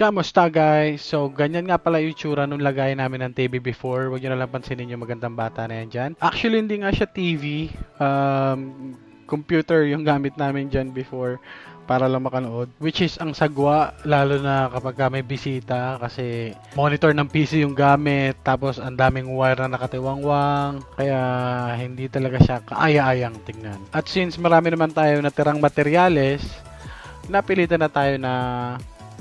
Kamusta guys? So, ganyan nga pala yung itsura nung lagay namin ng TV before. Huwag nyo na lang pansinin yung magandang bata na yan dyan. Actually, hindi nga siya TV. Computer yung gamit namin dyan before para lang makanood. Which is ang sagwa, lalo na kapag may bisita kasi monitor ng PC yung gamit. Tapos ang daming wire na nakatiwangwang. Kaya hindi talaga siya kaaya-ayang tingnan. At since marami naman tayo natirang materyales, napilitan na tayo na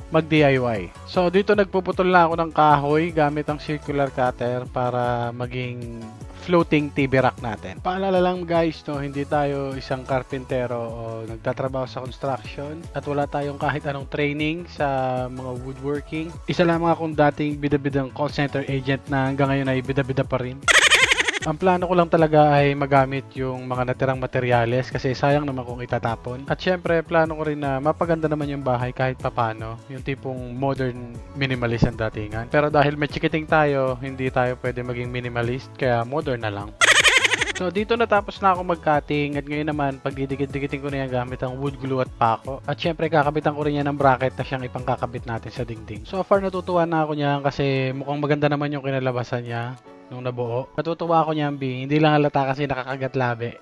mag-DIY. So dito nagpuputol na ako ng kahoy gamit ang circular cutter para maging floating TV rack natin. Paalala lang guys, no, hindi tayo isang karpintero o nagtatrabaho sa construction at wala tayong kahit anong training sa mga woodworking. Isa lamang akong dating bida-bidang call center agent na hanggang ngayon ay bida-bida pa rin. Ang plano ko lang talaga ay magamit yung mga natirang materyales kasi sayang naman kung itatapon. At syempre, plano ko rin na mapaganda naman yung bahay kahit papano. Yung tipong modern minimalist ang datingan. Pero dahil may chikiting tayo, hindi tayo pwede maging minimalist kaya modern na lang. So dito natapos na ako mag-cutting at ngayon naman pagdidikit-dikitin ko na yan gamit ang wood glue at pako. At syempre kakabitan ko rin yan ng bracket na siyang ipangkakabit natin sa dingding. So far natutuwa na ako niyan kasi mukhang maganda naman yung kinalabasan niya nung nabuo. Natutuwa ako niyan, B. Hindi lang halata kasi nakakagat labi.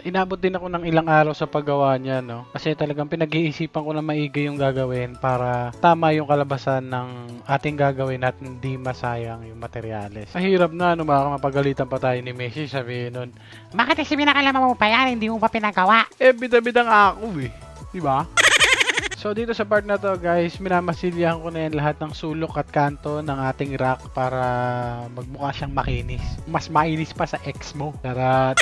Inabot din ako ng ilang araw sa paggawa niya, no? Kasi talagang pinag-iisipan ko na maigi yung gagawin para tama yung kalabasan ng ating gagawin at hindi masayang yung materyales. Mahirap na, no? Mapagalitan pa tayo ni Messi, sabihin nun, Bakit kasi pinakalaman mo pa yan? Hindi mo pa pinagawa? bida-bidang ako, eh. Diba? So dito sa part na to guys, minamasilyahan ko na yan lahat ng sulok at kanto ng ating rack para magmukha siyang makinis. Mas mainis pa sa ex mo. Tarat!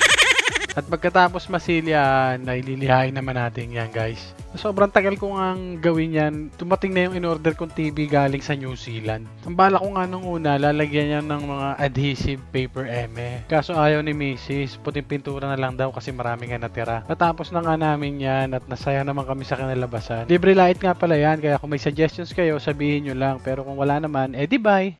At pagkatapos masilya, naililihain naman natin yan guys. Sobrang tagal ko nga gawin yan. Tumating na yung in-order kong TV galing sa New Zealand. Ang bala ko nga nung una, lalagyan yan ng mga adhesive paper eme. Kaso ayaw ni Mrs. Puting pintura na lang daw kasi marami nga natira. Natapos na nga namin yan at nasaya naman kami sa kinalabasan. Libre light nga pala yan, kaya kung may suggestions kayo, sabihin nyo lang. Pero kung wala naman, di bye!